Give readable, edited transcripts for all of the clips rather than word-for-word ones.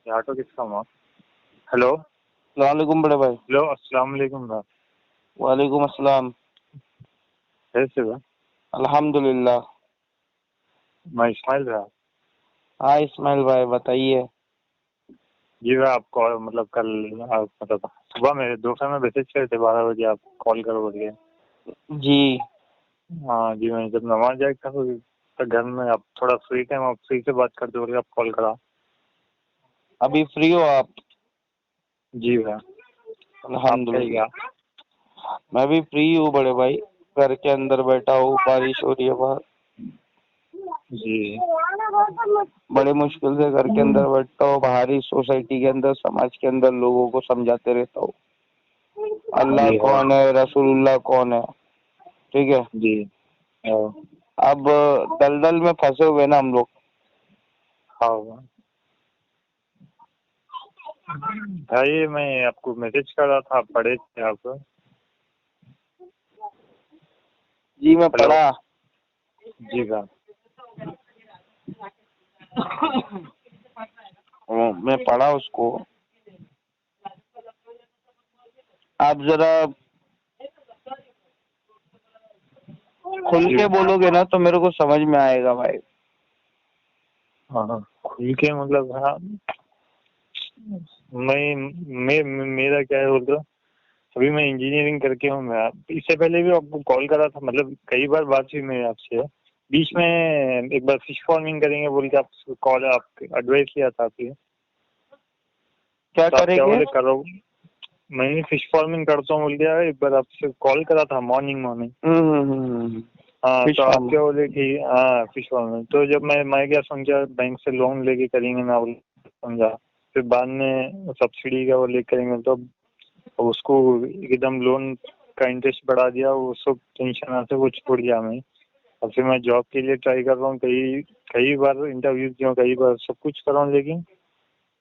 یہ آٹو کس کا ہوا؟ ہیلو السلام علیکم بڑے بھائی. ہیلو السلام علیکم بھائی. وعلیکم السلام. کیسے بھائی؟ الحمدللہ. میں اسماعیل بھائی. ہاں اسماعیل بھائی بتائیے. جی بھائی آپ کال مطلب کل مطلب صبح میں دوپہر میں میسج کرے تھے 12 بجے آپ کال کرو بولیے. جی ہاں جی میں جب نماز جائے تھا تو گھر میں آپ تھوڑا فری ٹائم آپ فری سے بات کرتے بولے آپ کال کرا. ابھی فری ہو آپ؟ جی بھائی. الحمدللہ میں بھی فری ہوں بڑے بھائی. گھر کے اندر بیٹھا ہوں, بارش ہو رہی ہے باہر. جی بڑے مشکل سے گھر کے اندر بیٹھتا ہوں. باہری سوسائٹی کے اندر سماج کے اندر لوگوں کو سمجھاتے رہتا ہوں اللہ جی کون ہے, رسول اللہ کون ہے. ٹھیک ہے. جی اب دلدل میں پھنسے ہوئے نا ہم لوگ. ہاں بھائی میں آپ کو میسج کر رہا تھا, آپ پڑھے تھے آپ. جی میں ہلو پڑھا. جی بھائی. میں پڑھا اس کو. آپ ذرا کھل جی کے بولو گے نا تو میرے کو سمجھ میں آئے گا بھائی. ہاں کھل کے مطلب ہاں میرا کیا ہے بول رہا ابھی میں انجینئرنگ کر کے ہوں. میں اس سے پہلے بھی آپ کو کال کرا تھا, مطلب کئی بار بات ہوئی میری آپ سے. بیچ میں ایک بار فش فارمنگ کریں گے بول کے آپ کال آپ ایڈوائس کیا تھا آپ کیا تو آپ کریں کیا گے؟ بولے کرو. میں نے فش فارمنگ کرتا ہوں بول گیا ایک بار آپ سے کال کرا تھا مارننگ. ہاں فش تو آپ فارم. کیا بولے کہ ہاں فش فارمنگ. تو جب میں کیا سمجھا بینک سے لون لے کے کریں گے نا سمجھا. پھر بعد میں سبسڈی کا وہ لے کریں گے تو اس کو ایک دم لون کا انٹرسٹ بڑھا دیا. وہ سب ٹینشن آتے وہ چھوڑ دیا میں. اور پھر میں جاب کے لیے ٹرائی کر رہا ہوں. کئی بار انٹرویو دیا ہوں, کئی بار سب کچھ کر رہا ہوں لیکن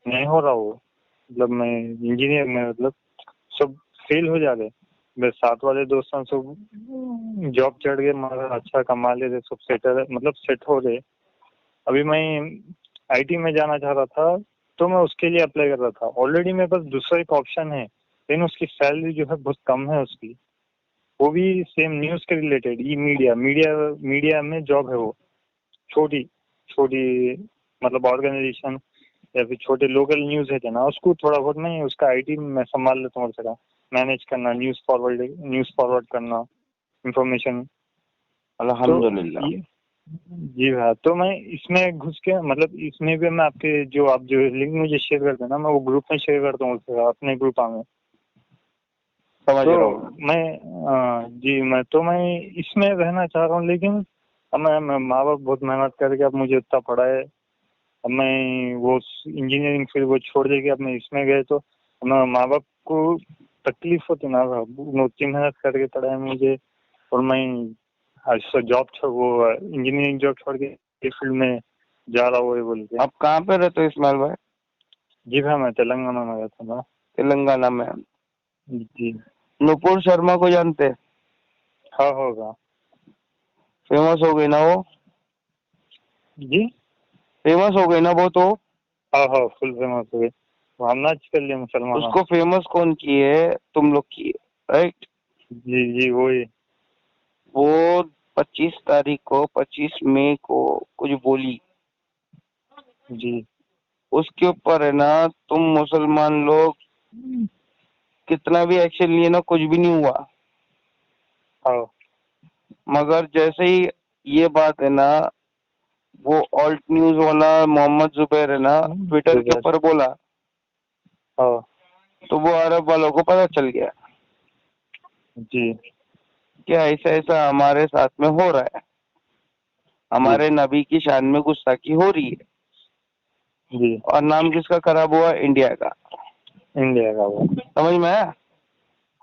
نہیں ہو رہا. وہ مطلب میں انجینئر میں مطلب سب فیل ہو جا رہے. میرے ساتھ والے دوستوں سب جاب چڑھ گئے, مگر اچھا کما لے رہے, سب سیٹل مطلب سیٹ ہو رہے. ابھی میں آئی ٹی میں جانا چاہ رہا تھا تو میں اس کے لیے اپلائی کر رہا تھا. آلریڈی میرے پاس دوسرا ایک آپشن ہے لیکن اس کی سیلری جو ہے بہت کم ہے اس کی. وہ بھی سیم نیوز کے ریلیٹڈ ای میڈیا میں جاب ہے. وہ چھوٹی مطلب آرگنائزیشن یا پھر چھوٹے لوکل نیوز ہے نا, اس کو تھوڑا بہت نہیں اس کا آئی ٹی میں سنبھال لیتا ہوں. سکا مینیج کرنا, نیوز فارورڈ کرنا انفارمیشن. تو الحمدللہ. جی ہاں تو میں اس میں گھس کے مطلب اس میں بھی میں آپ کے آپ جو لنک مجھے شیئر کرتے ہیں نا, میں وہ گروپ میں شیئر کرتا ہوں اپنے گروپ میں. سمجھ تو رہا ہوں. میں اس میں رہنا چاہ رہا ہوں لیکن اب میں ماں باپ بہت محنت کر کے اب مجھے اتنا پڑھائے. اب میں وہ انجینئرنگ پھر وہ چھوڑ دے کے اب میں اس میں گئے تو ماں باپ کو تکلیف ہوتی نا. اتنی محنت کر کے پڑھایا مجھے اور میں جاب وہ انجینئرنگ جاب چھوڑ کے اس فیلڈ میں جا رہا ہوں بول کے. آپ کہاں پہ رہتے ہو اسماعیل بھائی؟ جی بھائی میں تلنگانہ میں رہتا ہوں. تلنگانہ میں. جی نپور شرما کو جانتے؟ ہاں ہوگا. فیمس ہو گئی نا وہ. جی فیمس ہو گئی نا وہ تو. ہاں فل فیمس ہو گئی. ہم نہ کر لیے اس مسلمانوں. کو فیمس کون کی ہے؟ تم لوگ کی ہے رائٹ. جی وہی. وہ 25 مئی کو کچھ بولی. جی اس کے اوپر ہے نا تم مسلمان لوگ کتنا بھی ایکشن لیے نا کچھ بھی نہیں ہوا. ہاں مگر جیسے ہی یہ بات ہے نا وہ آلٹ نیوز والا محمد زبیر ہے نا ٹویٹر کے اوپر بولا ہاں تو وہ عرب والوں کو پتہ چل گیا. جی کیا ایسا ہمارے ساتھ میں ہو رہا ہے. جی ہمارے نبی کی شان میں گستاخی ہو رہی ہے. جی اور نام کس کا خراب ہوا؟ انڈیا کا. انڈیا کا وہ. سمجھ میں آیا؟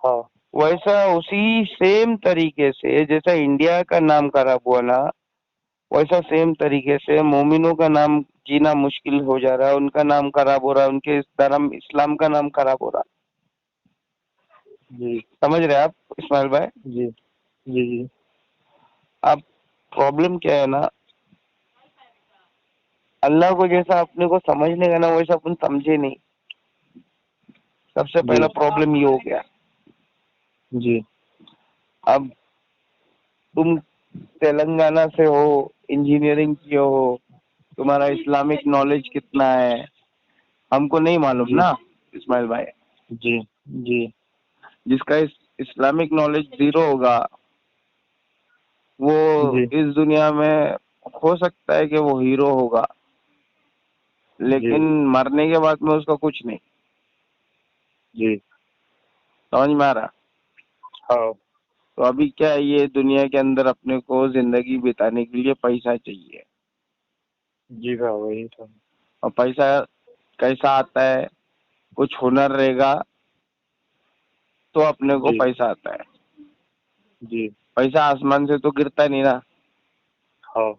ہاں ویسا اسی سیم طریقے سے جیسا انڈیا کا نام خراب ہوا نا ویسا سیم طریقے سے مومنوں کا نام جینا مشکل ہو جا رہا ہے. ان کا نام خراب ہو رہا ہے. ان کے دھرم اسلام کا نام خراب ہو رہا ہے. جی سمجھ رہے آپ اسماعیل بھائی؟ جی جی جی اب پرابلم کیا ہے نا اللہ کو जैसा अपने को समझने का ना वैसा अपन समझे नहीं। सबसे जी पहला प्रॉब्लम ये हो गया। जी अब तुम तेलंगाना से हो, इंजीनियरिंग किए हो, तुम्हारा इस्लामिक नॉलेज कितना है हमको नहीं मालूम जी ना इस्माइल भाई। जी जी जिसका इस्लामिक नॉलेज जीरो होगा वो जी इस दुनिया में हो सकता है कि वो हीरो होगा, जी लेकिन मरने के बाद में उसका कुछ नहीं। जी समझ में आ रहा? हाँ तो अभी क्या है, ये दुनिया के अंदर अपने को जिंदगी बिताने के लिए पैसा चाहिए। जी हाँ वही तो। और पैसा कैसा आता है? कुछ हुनर रहेगा तो अपने को जी पैसा आता है। जी पैसा आसमान से तो गिरता नहीं ना। हाँ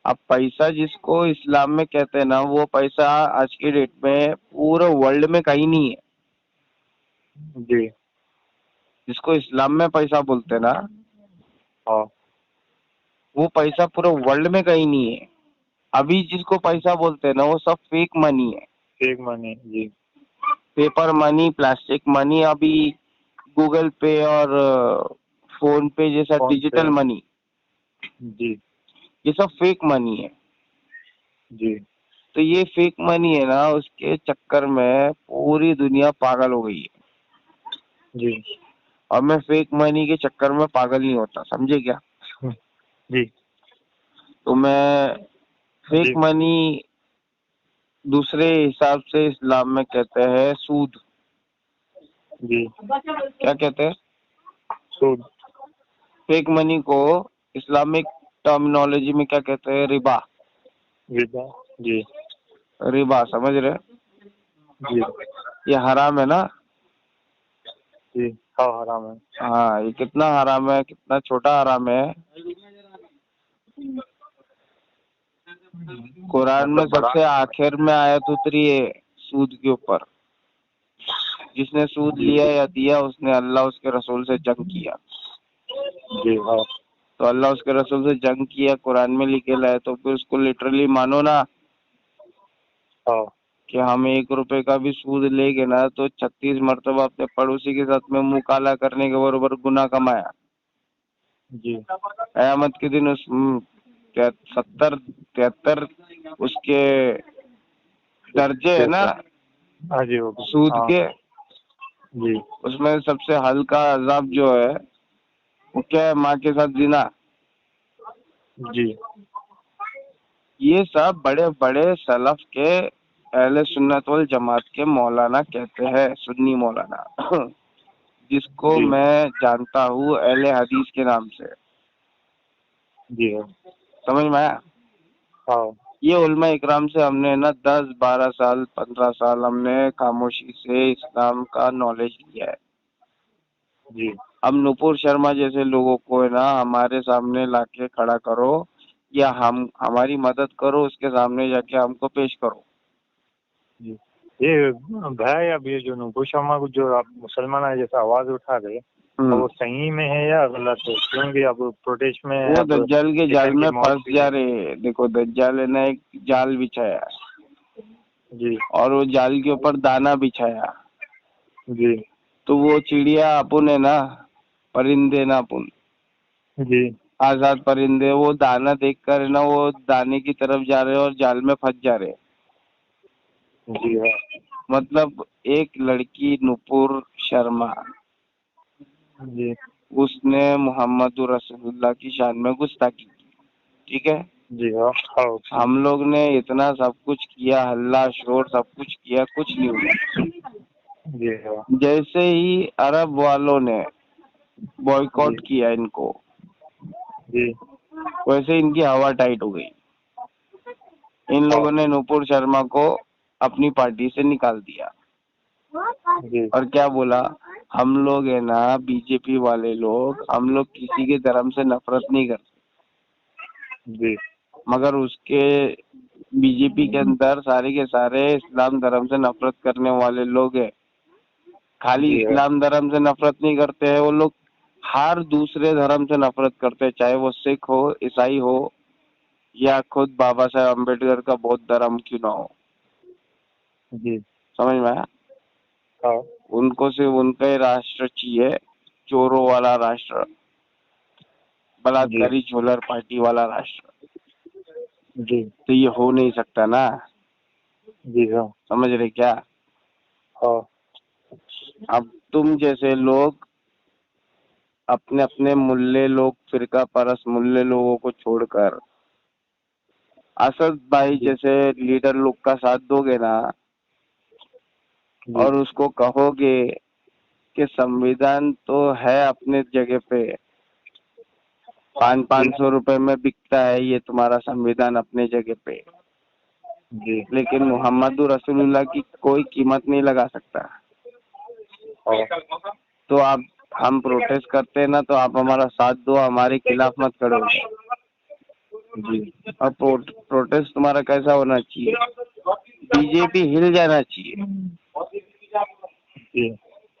अब पैसा जिसको इस्लाम में कहते हैं ना, वो पैसा आज की डेट में पूरे वर्ल्ड में कहीं नहीं है। जी जिसको इस्लाम में पैसा बोलते हैं ना, हाँ वो पैसा पूरे वर्ल्ड में कहीं नहीं है। अभी जिसको पैसा बोलते हैं ना वो सब फेक मनी है। Fake money. जी पेपर मनी, प्लास्टिक मनी, अभी गूगल पे और फोन पे जैसा फोन पे। डिजिटल मनी, जी ये सब फेक मनी है। जी तो ये फेक मनी है ना, उसके चक्कर में पूरी दुनिया पागल हो गई है। जी और मैं फेक मनी के चक्कर में पागल नहीं होता, समझे क्या? जी तो मैं फेक जी मनी दूसरे हिसाब से इस्लाम में कहते हैं सूद। जी क्या कहते हैं? सूद। फेक मनी को इस्लामिक टर्मिनोलॉजी में क्या कहते हैं? रिबा। विदा। जी रिबा, समझ रहे? जी ये हराम है ना। जी हाँ हराम है। हाँ, ये कितना हराम है, कितना छोटा हराम है। कुरान में मतलब बड़ा। सबसे आखिर में आयत उतरी है सूद के ऊपर। जिसने सूद जी लिया या दिया उसने अल्लाह उसके रसूल से जंग किया। जी हाँ तो अल्लाह उसके रसूल से जंग किया कुरान में लिखेला है, तो फिर उसको लिटरली मानो ना हाँ कि हम 1 रुपए का भी सूद लेंगे ना तो 36 मरतबा अपने पड़ोसी के साथ में मुंह काला करने के बराबर गुनाह कमाया। जी कयामत के दिन उस 73 उसके दर्जे है ना हाँ जी वो भी। सूद हाँ के, जी उसमें सबसे हल्का अजाब जो है वो क्या है? माँ के साथ जिना। जी ये सब बड़े बड़े सलफ के अहले सुन्नत वल जमात के मौलाना कहते हैं, सुन्नी मौलाना जिसको जी मैं जानता हूँ अहले हदीस के नाम से। जी हाँ समझ में आया? हाँ ये उलमा इकराम से हमने ना 10 12 साल 15 साल हमने खामोशी से इस्लाम का नॉलेज लिया है। जी अब नुपुर शर्मा जैसे लोगों को है ना हमारे सामने लाके खड़ा करो या हम हमारी मदद करो, उसके सामने जाके हमको पेश करो। जी ये भाई अब ये जो नुपुर शर्मा को जो आप मुसलमान है जैसे आवाज उठा रहे तो वो सही में है या गलत है? क्योंकि अब प्रोटेस्ट में वो अब दज्जाल के जाल कितने की में मौत फंस हुई जा है। रहे। देखो दज्जाल है ना एक जाल बिछाया जी और वो जाल के ऊपर दाना बिछाया, जी तो वो चिड़िया अपुन है ना, परिंदे ना अपुन, जी आजाद परिंदे, वो दाना देखकर है ना वो दाने की तरफ जा रहे और जाल में फंस जा रहे। जी हाँ मतलब एक लड़की नुपुर शर्मा जी उसने मोहम्मद रसूलुल्लाह की शान में गुस्ताखी की, ठीक है? जी हाँ हाँ हम लोग ने इतना सब कुछ किया, हल्ला शोर सब कुछ किया, कुछ नहीं हुआ। जी हाँ जैसे ही अरब वालों ने जी बॉयकॉट किया इनको, जी वैसे इनकी हवा टाइट हो गई। इन हाँ लोगों ने नुपुर शर्मा को अपनी पार्टी से निकाल दिया जी और क्या बोला, हम लोग है ना बीजेपी वाले लोग, हम लोग किसी के धर्म से नफरत नहीं करते, जी मगर उसके बीजेपी के अंदर सारे के सारे इस्लाम धर्म से नफरत करने वाले लोग हैं। खाली जी हाँ इस्लाम धर्म से नफरत नहीं करते हैं वो लोग, हर दूसरे धर्म से नफरत करते हैं, चाहे वो सिख हो, ईसाई हो, या खुद बाबा साहेब अम्बेडकर का बौद्ध धर्म क्यों ना हो, जी समझ में आया? हाँ उनको सिर्फ उनका ही राष्ट्र चाहिए, चोरों वाला राष्ट्र, बलात्कारी झोलर पार्टी वाला राष्ट्र। जी तो ये हो नहीं सकता ना, जी हाँ समझ रहे क्या? हाँ अब तुम जैसे लोग अपने अपने मुल्ले लोग, फिरका परस्त मुल्ले लोगों को छोड़कर असद भाई जी जैसे लीडर लोग का साथ दोगे ना, जी और उसको कहोगे कि संविधान तो है अपने जगह पे, पाँच सौ रुपए में बिकता है ये तुम्हारा संविधान अपने जगह पे, जी लेकिन मोहम्मद रसूलुल्लाह की कोई कीमत नहीं लगा सकता। हाँ तो आप, हम प्रोटेस्ट करते हैं ना, तो आप हमारा साथ दो, हमारे खिलाफ मत खड़े हो जाओ। जी और प्रोटेस्ट तुम्हारा कैसा होना चाहिए, बीजेपी हिल जाना चाहिए, जी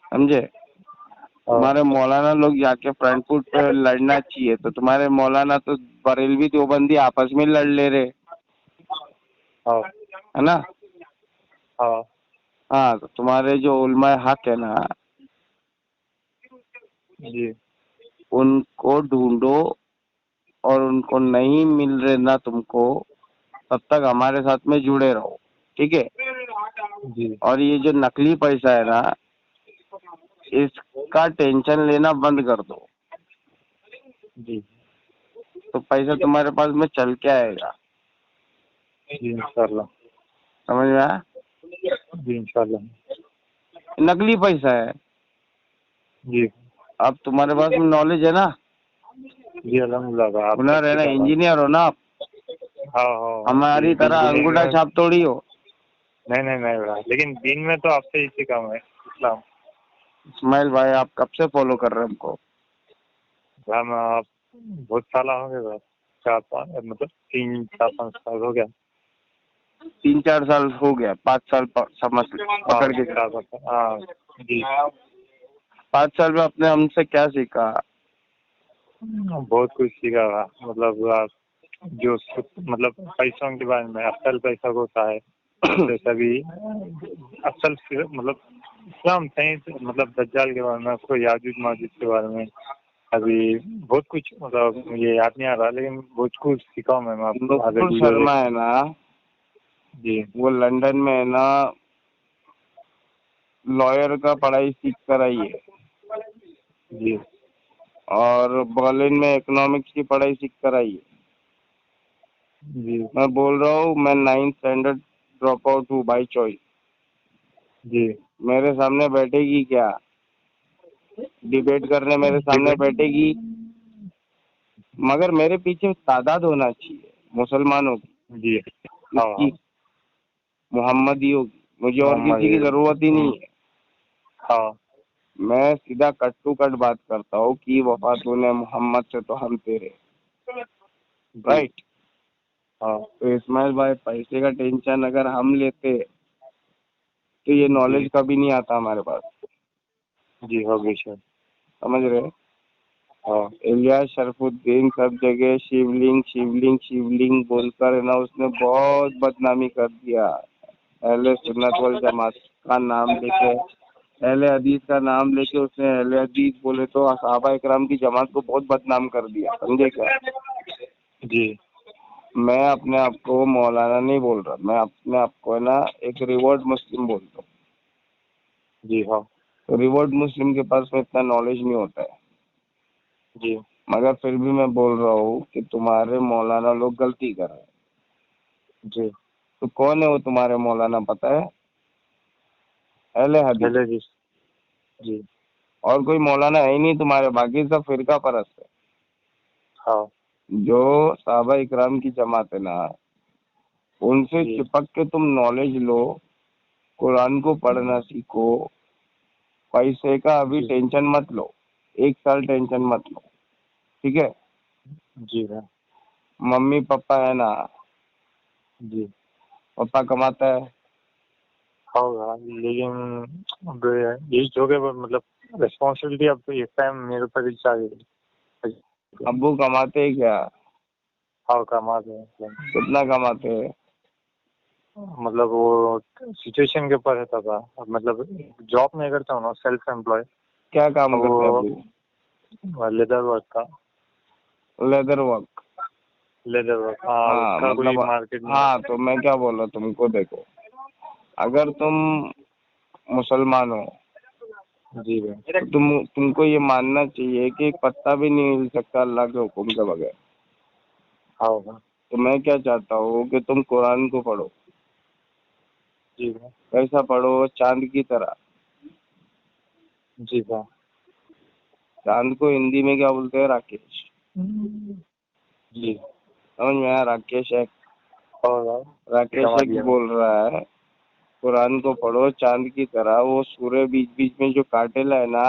समझे? तुम्हारे मौलाना लोग जाके फ्रंट फुट पे लड़ना चाहिए, तो तुम्हारे मौलाना तो बरेलवी देवबंदी आपस में लड़ ले रहे, हाँ है ना? हाँ हाँ, तो तुम्हारे जो उलमाए हक है ना, जी उनको ढूंढो, और उनको नहीं मिल रहे ना तुमको, तब तक हमारे साथ में जुड़े रहो, ठीक है? जी और ये जो नकली पैसा है ना, इसका टेंशन लेना बंद कर दो, जी तो पैसा तुम्हारे पास में चल के आएगा, जी इंशाल्लाह समझ में आया? जी इंशाल्लाह नकली पैसा है। जी अब तुम्हारे पास में नॉलेज है ना, जी अल्हम्दुलिल्लाह आप हुनर है ना, हाँ इंजीनियर हो ना आप, हाँ हाँ हमारी तरह बिजली अंगूठा में छाप थोड़ी हो। नहीं भाई, लेकिन दिन में तो आपसे ही सीखा मैं इस्लाम। इस्माइल भाई, आप कब से फॉलो कर रहे हैं हमको? हम आप बहुत साल हो गए भाई, 4-5 मतलब 3-4-5 साल हो गया। 3-4 साल हो गया, 5 साल समझ पकड़ के चलो। हाँ जी 5 साल में आपने हमसे क्या सीखा? बहुत कुछ सीखा हुआ। मतलब आप जो मतलब पैसों के बारे में, असल पैसा होता है जैसा भी असल मतलब इस्लाम सही मतलब दज्जाल के बारे में, आपको याजूज माजूज के बारे में अभी बहुत कुछ मतलब ये याद नहीं आ रहा, लेकिन बहुत कुछ सीखा हूँ मैं आपको आगे नुपुर वीडियो शर्मा देख। है ना, जी वो लंदन में है ना, लॉयर का पढ़ाई सीख कर आई है, जी और बर्लिन में इकोनॉमिक्स की पढ़ाई सीख कर आई है। जी मैं बोल रहा हूँ, मैं 9th स्टैंडर्ड ड्रॉप आउट हूँ बाई चॉइस। जी मेरे सामने बैठेगी क्या, डिबेट करने मेरे सामने बैठेगी, मगर मेरे पीछे तादाद होना चाहिए मुसलमानों की, जी हाँ हाँ इसकी मोहम्मदियों की, मुझे और मोहम्मद किसी की जरूरत ही नहीं है। हाँ मैं सीधा कट टू कट बात करता हूँ कि वफा तूने मोहम्मद से तो हम तेरे, जी राइट? हाँ तो इस्माइल भाई, पैसे का टेंशन अगर हम लेते तो ये नॉलेज कभी नहीं आता हमारे पास, जी हो गई सर समझ रहे? हाँ इलियास शरफुद्दीन सब जगह शिवलिंग शिवलिंग शिवलिंग बोलकर है ना, उसने बहुत बदनामी कर दिया। अहले सुन्नत वल जमात का नाम लेके, अहले हदीस का नाम लेके उसने अहले हदीस बोले तो सहाबा इकराम की जमात को बहुत बदनाम कर दिया, समझे क्या? जी मैं अपने आप को मौलाना नहीं बोल रहा, मैं अपने आप को है ना एक रिवर्ड मुस्लिम बोलता हूँ। जी हाँ तो रिवर्ड मुस्लिम के पास में इतना नॉलेज नहीं होता है, जी मगर फिर भी मैं बोल रहा हूँ कि तुम्हारे मौलाना लोग गलती कर रहे हैं। जी तो कौन है वो तुम्हारे मौलाना, पता है? अहले हदीस। हेलो जी जी और कोई मौलाना है ही नहीं तुम्हारे, बाकी सब फिरका परस्त है। हाँ जो साहबा इकराम की जमात है ना, उनसे जी चिपक के तुम नॉलेज लो, कुरान को पढ़ना सीखो। पैसे का अभी जी टेंशन मत लो, 1 साल टेंशन मत लो, ठीक है? जी हाँ मम्मी पापा है ना, जी पापा कमाता है, होगा, लेकिन अब यही जो है मतलब रिस्पॉन्सिबिलिटी अब तो इस टाइम मेरे ऊपर ही आ गई। अब्बू कमाते हैं क्या? हाँ कमाते हैं। कितना कमाते हैं? मतलब वो सिचुएशन के ऊपर रहता था, मतलब जॉब नहीं करता हूँ ना, सेल्फ एम्प्लॉय। क्या काम करते हैं वो अभी? लेदर वर्क का। Leather work. लेदर वर्क, हाँ हाँ उसका कोई मतलब, मार्केट नहीं। हाँ तो मैं क्या बोल रहा तुमको, देखो अगर तुम मुसलमान हो जी भाई। तो तुमको ये मानना चाहिए कि एक पत्ता भी नहीं हिल सकता अल्लाह के हुक्म के बगैर। हाँ भाई। तो मैं क्या चाहता हूँ कि तुम कुरान को पढ़ो। जी भाई। कैसा पढ़ो? चांद की तरह। जी भाई। चांद को हिंदी में क्या बोलते हैं? राकेश। जी। समझ में आया? राकेश एक, और भाई राकेश समझ एक गया मैं। बोल रहा है कुरान को पढ़ो चांद की तरह। वो सूर्य बीच बीच में जो काटेला है ना,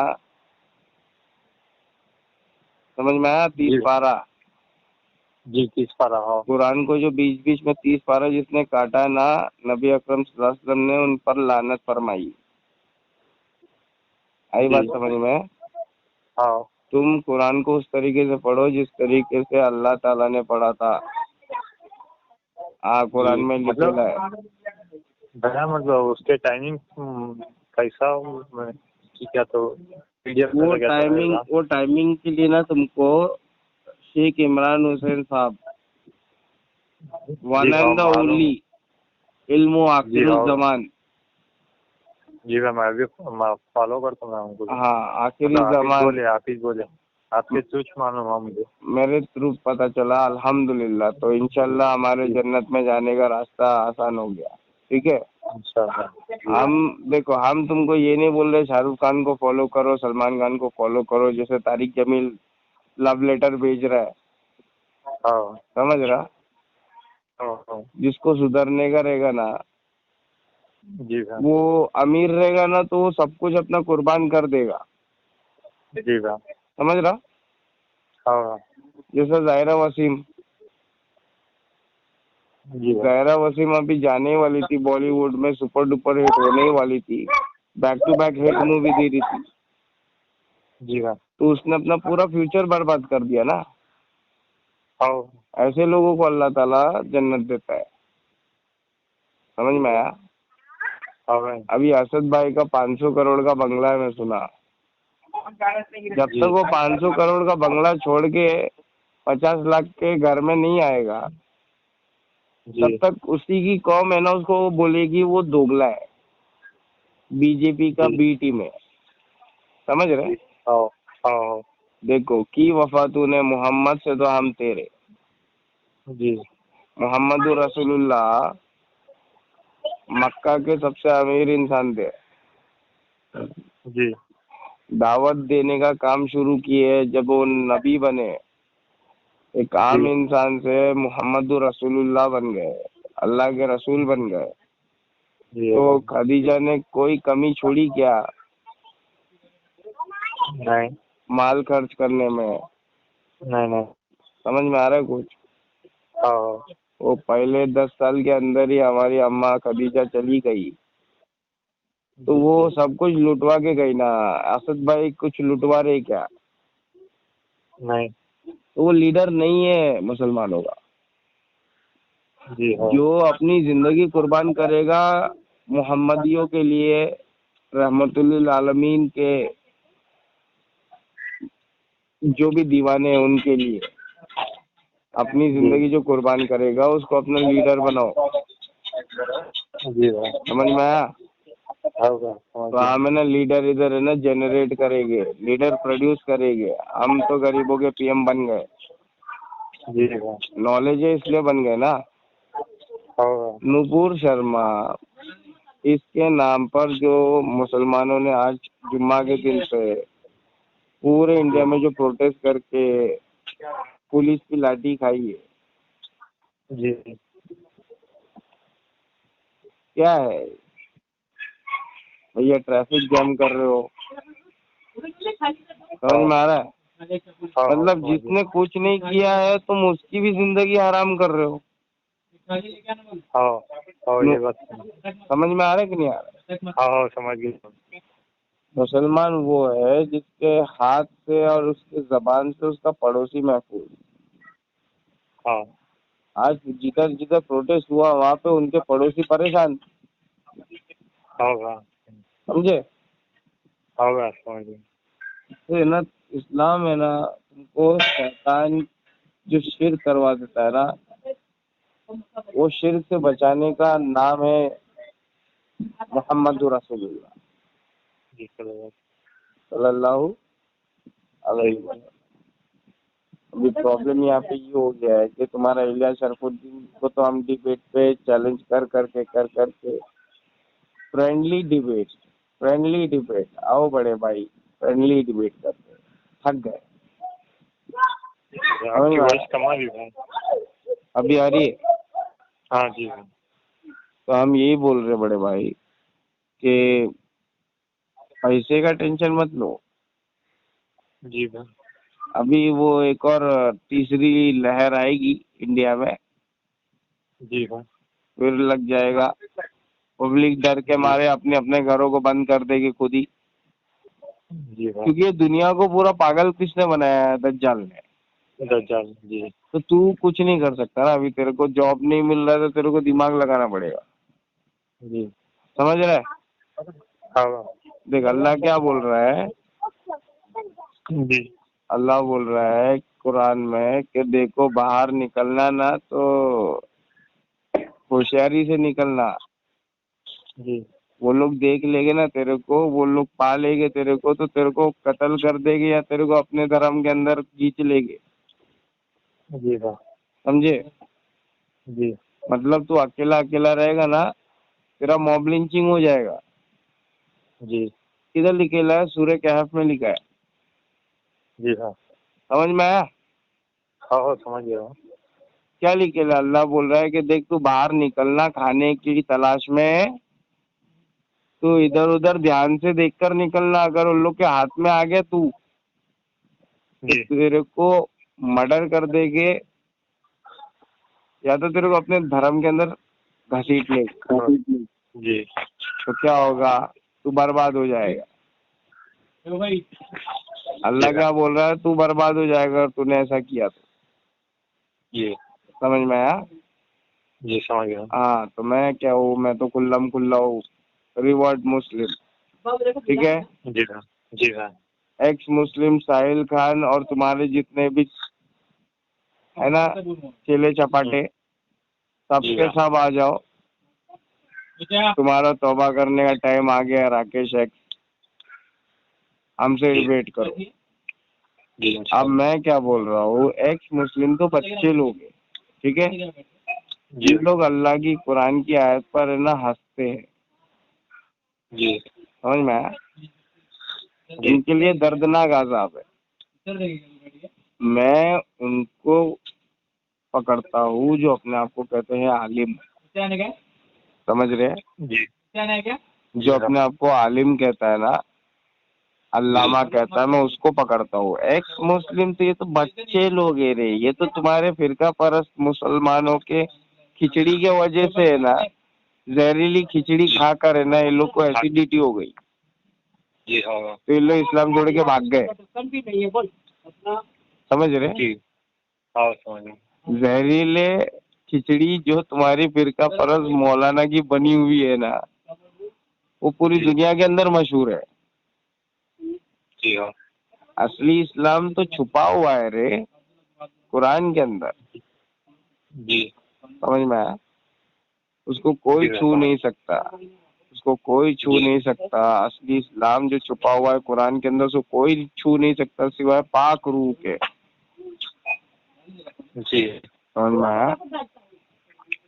समझ में आया? 30 जी पारा। जी, किस पर हाँ। कुरान को जो बीच बीच में 30 पारा जिसने काटा है ना, नबी अकरम सल्लल्लाहु अलैहि वसल्लम ने उन पर लानत फरमाई। आई जी बात समझ में? हाँ। तुम कुरान को उस तरीके से पढ़ो जिस तरीके से अल्लाह ताला ने पढ़ा था। हाँ कुरान जी में मतलब लिखेला है। भैया, मतलब उसके टाइमिंग कैसा कि क्या, तो पीडीएफ वो में कैसा टाइमिंग रहेगा? वो टाइमिंग के लिए ना तुमको शेख इमरान हुसैन साहब, जी वन हाँ एंड द मालूम ओनली है। इल्मो जी हाँ। आखिरुज़्ज़मान। जी मैं भी फॉलो करता हूँ मैं उनको भी। हाँ आखिरी मतलब जमान। आप ही बोले, आपके तुझ मालूम है मुझे। मेरे थ्रू पता चला अल्हम्दुलिल्लाह। तो इंशाल्लाह हमारे जी जन्नत में जाने का रास्ता आसान हो गया। ठीक है। इंशाल्लाह। हम देखो, हम तुमको ये नहीं बोल रहे शाहरुख खान को फॉलो करो, सलमान खान को फॉलो करो, जैसे तारिक जमील लव लेटर भेज रहा है। हाँ समझ रहा? हाँ हाँ। जिसको सुधरने का रहेगा ना, जी भाई। वो अमीर रहेगा ना तो वो सब कुछ अपना कुर्बान कर देगा। जी भाई। समझ रहा? हाँ जैसे जाहिरा वसीम। जी भाई। जाहिरा वसीम अभी जाने वाली थी बॉलीवुड में, सुपर डुपर हिट होने ही वाली थी, back to back hit movie दे रही थी, जी भाई। तो उसने अपना पूरा फ्यूचर बर्बाद कर दिया ना। हाँ ऐसे लोगों को अल्लाह ताला जन्नत देता है। समझ में आया? हाँ भाई। अभी असद भाई का 500 करोड़ का बंगला है, मैं सुना। जब जी तक वो 500 करोड़ का बंगला छोड़ के 50 लाख के घर में नहीं आएगा, तब जी। तक उसी की कौम है ना उसको बोलेगी वो दोगला है, बीजेपी का जी बी टीम है। समझ रहे? जी। हाँ हाँ। देखो की वफा तूने मोहम्मद से तो हम तेरे। जी मोहम्मद रसूलुल्लाह मक्का के सबसे अमीर इंसान थे। जी दावत देने का काम शुरू किए जब वो नबी बने, एक जी आम इंसान से मोहम्मद रसूलुल्लाह बन गए, अल्लाह के रसूल बन गए। जी तो भाई। खदीजा ने कोई कमी छोड़ी क्या नहीं माल खर्च करने में? नहीं नहीं। समझ में आ रहा है कुछ? हाँ वो पहले 10 साल के अंदर ही हमारी अम्मा खदीजा चली गई, तो जी वो जी। सब कुछ लुटवा के गई ना। असद भाई कुछ लुटवा रहे क्या? नहीं। तो वो लीडर नहीं है मुसलमानों का। जी हाँ। जो अपनी जिंदगी कुर्बान करेगा मोहम्मदियों के लिए, रहमतुल्लिल आलमीन के जो भी दीवाने हैं उनके लिए, अपनी जी जिंदगी जो कुर्बान करेगा उसको अपना लीडर बनाओ। जी भाई। समझ में आया? हाँ भाई समझ तो गया। हम है ना लीडर इधर है ना जनरेट करेंगे, लीडर प्रोड्यूस करेंगे। हम तो गरीबों के पीएम बन गए, जी भाई। नॉलेज है इसलिए बन गए ना। हाँ भाई। नुपुर शर्मा, इसके नाम पर जो मुसलमानों ने आज जुम्मा के दिन पे पूरे इंडिया में जो प्रोटेस्ट करके पुलिस की लाठी खाई है, जी क्या है भैया? ट्रैफिक जाम कर रहे हो। समझ हाँ में आ रहा है? हाँ हाँ मतलब समझ गया। जिसने कुछ नहीं किया है तुम उसकी भी जिंदगी हराम कर रहे हो। हाँ हाँ नु- ये बात समझ में आ रहा है कि नहीं आ रहा है? हाँ हाँ समझ गया। मुसलमान वो है जिसके हाथ से और उसके जबान से उसका पड़ोसी महफूज। हाँ آج جدھر جدھر پروٹیسٹ ہوا وہاں پہ ان کے پڑوسی پریشان، ہوگا سمجھے؟ ہوگا سمجھ گئے. تو ہے نا اسلام ہے نا تم کو شیطان جو شرک کروا دیتا ہے نا وہ شرک سے بچانے کا نام ہے محمد رسول اللہ جی چلو. صلی اللہ علیہ وسلم. ابھی پرابلم یہاں پہ یہ ہو گیا ہے کہ تمہارا الیاس شرف الدین کو تو ہم ڈیبیٹ پہ چیلنج کر کر کے فرینڈلی ڈیبیٹ آؤ بڑے بھائی فرینڈلی ڈیبیٹ کرتے تھک گئے. آپ کی وائس کم آ رہی ہے. ابھی آ رہی ہے؟ ہاں جی. تو ہم یہی بول رہے بڑے بھائی کہ پیسے کا ٹینشن مت لو. جی بھائی. ابھی وہ ایک اور تیسری لہر آئے گی انڈیا میں، جی بھائی. پھر لگ جائے گا. پبلک ڈر کے مارے اپنے اپنے گھروں کو بند کر دے گی خود ہی، جی بھائی. کیونکہ یہ دنیا کو پورا پاگل کس نے بنایا ہے؟ دجال نے. دجال. جی. تو کچھ نہیں کر سکتا نا. ابھی تیرے کو جاب نہیں مل رہا ہے تو تیرے کو دماغ لگانا پڑے گا. جی. سمجھ رہا ہے؟ ہاں. دیکھ اللہ کیا بول رہا ہے. جی. اللہ بول رہا ہے قرآن میں کہ دیکھو باہر نکلنا نا تو ہوشیاری سے نکلنا. جی. وہ لوگ دیکھ لیں گے نا تیرے کو، وہ لوگ پا لیں گے تیرے کو تو تیرے کو قتل کر دے گے یا تیرے کو اپنے دھرم کے اندر کھینچ لیں گے. جی بھائی. سمجھے؟ جی. مطلب تو اکیلا رہے گا نا تیرا موب لنچنگ ہو جائے گا. جی. کدھر لکھا ہے؟ سورہ کہف میں لکھا ہے. جی ہاں. سمجھ میں آیا؟ ہاں سمجھ گیا. کیا لکھے گا؟ اللہ بول رہا ہے کہ دیکھ تو باہر نکلنا کھانے کی تلاش میں، تو ادھر ادھر دھیان سے دیکھ کر نکلنا. اگر ان لوگ کے ہاتھ میں آ گیا تو جی. تیرے کو مرڈر کر دے گے یا تو تیرے کو اپنے دھرم کے اندر گھسیٹ لے گے. جی. تو کیا ہوگا؟ تو برباد ہو جائے گا. اللہ کیا بول رہا ہے؟ تو برباد ہو جائے گا اگر تو نے ایسا کیا تو. جی. سمجھ میں آیا؟ جی سمجھ گیا. ہاں تو میں کیا ہوں، میں تو کلم کلا ہوں ریورڈ مسلم. ٹھیک ہے؟ جی ہاں. جی ہاں. ایکس مسلم ساحل خان اور تمہارے جتنے بھی ہے نا چیلے چپاٹے سب جی کے ہاں. سب آ جاؤ. تمہارا توبہ کرنے کا ٹائم آ گیا. راکیش ایکس ہم سے جی. ڈیبیٹ کرو. جی اب میں کیا بول رہا ہوں، ایکس مسلم تو بچے لوگ ہیں، ٹھیک ہے؟ جی. یہ لوگ اللہ کی قرآن کی آیت پر ہے نا ہنستے ہیں. جی. سمجھ میں آیا؟ ان کے لیے دردناک عذاب ہے. میں ان کو پکڑتا ہوں جو اپنے آپ کو کہتے ہیں عالم. سمجھ رہے ہیں؟ جی. جو اپنے آپ کو عالم کہتا ہے نا، جی. علامہ کہتا ہے، میں اس کو پکڑتا ہوں. ایکس مسلم تو یہ تو بچے لوگ ہیں رے. یہ تو تمہارے فرقہ پرست مسلمانوں کے کھچڑی کے وجہ سے ہے نا، زہریلی کھچڑی کھا کر ہے نا ان لوگ کو ایسیڈیٹی ہو گئی. جی ہاں. تو ان لوگ اسلام چھوڑ کے بھاگ گئے. سمجھ رہے؟ جی ہاں سمجھ گیا. زہریلے کھچڑی جو تمہاری فرقہ پرست مولانا کی بنی ہوئی ہے نا، وہ پوری جی. دنیا کے اندر مشہور ہے. جی ہاں. اصلی اسلام تو چھپا ہوا ہے رے قرآن کے اندر. جی. سمجھ میں آیا؟ اس کو کوئی جی چھو سمجھ. نہیں سکتا. اس کو کوئی چھو جی. نہیں سکتا. اصلی اسلام جو چھپا ہوا ہے قرآن کے اندر سے کوئی چھو نہیں سکتا سوائے پاک روح کے. جی. سمجھ میں آیا؟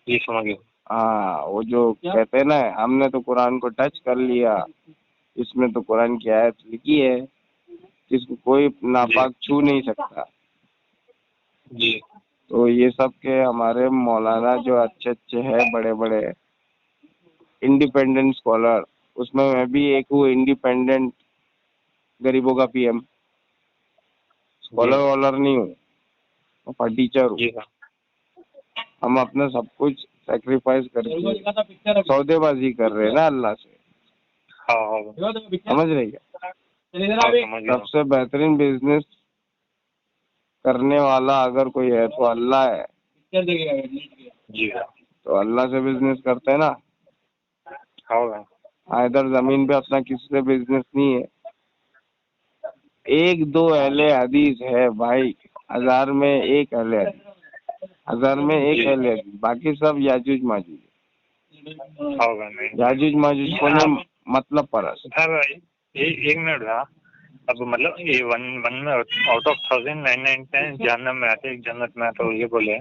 جی سمجھ گیا. ہاں وہ جو کہتے ہیں نا ہم نے تو قرآن کو ٹچ کر لیا، اس میں تو قرآن کی آیت لکھی ہے جس کو کوئی جی. ناپاک چھو نہیں سکتا. جی. تو یہ سب کے ہمارے مولانا جو اچھے اچھے ہیں بڑے بڑے انڈیپینڈنٹ اسکالر، اس میں بھی ایک ہوں انڈیپینڈنٹ غریبوں کا پی ایم. جی. اسکالر والر نہیں ہوں، اور ٹیچر ہوں. جی ہاں. ہم اپنا سب کچھ سیکریفائز کر کے سودے بازی کر رہے ہیں نا اللہ سے. ہاں ہاں سمجھ رہی ہے؟ سمجھ گیا. سب سے بہترین بزنس کرنے والا اگر کوئی ہے تو اللہ ہے. جی تو اللہ سے بزنس کرتے ہیں نا. ہوگا. ادھر زمین پہ اپنا کسی سے بزنس نہیں ہے. ایک دو اہل حدیث ہے بھائی, 1000 میں ایک اہل حدیث, 1000 میں ایک اہل حدیث, باقی سب یاجوج ماجوج. ہوگا نہیں. یاجوج ماجوج کو نہیں مطلب پرست. سر ایک منٹ تھا. اب مطلب یہ ون میں آؤٹ آف 1999 جہنم میں آتے, ایک جنت میں آتا, یہ بولے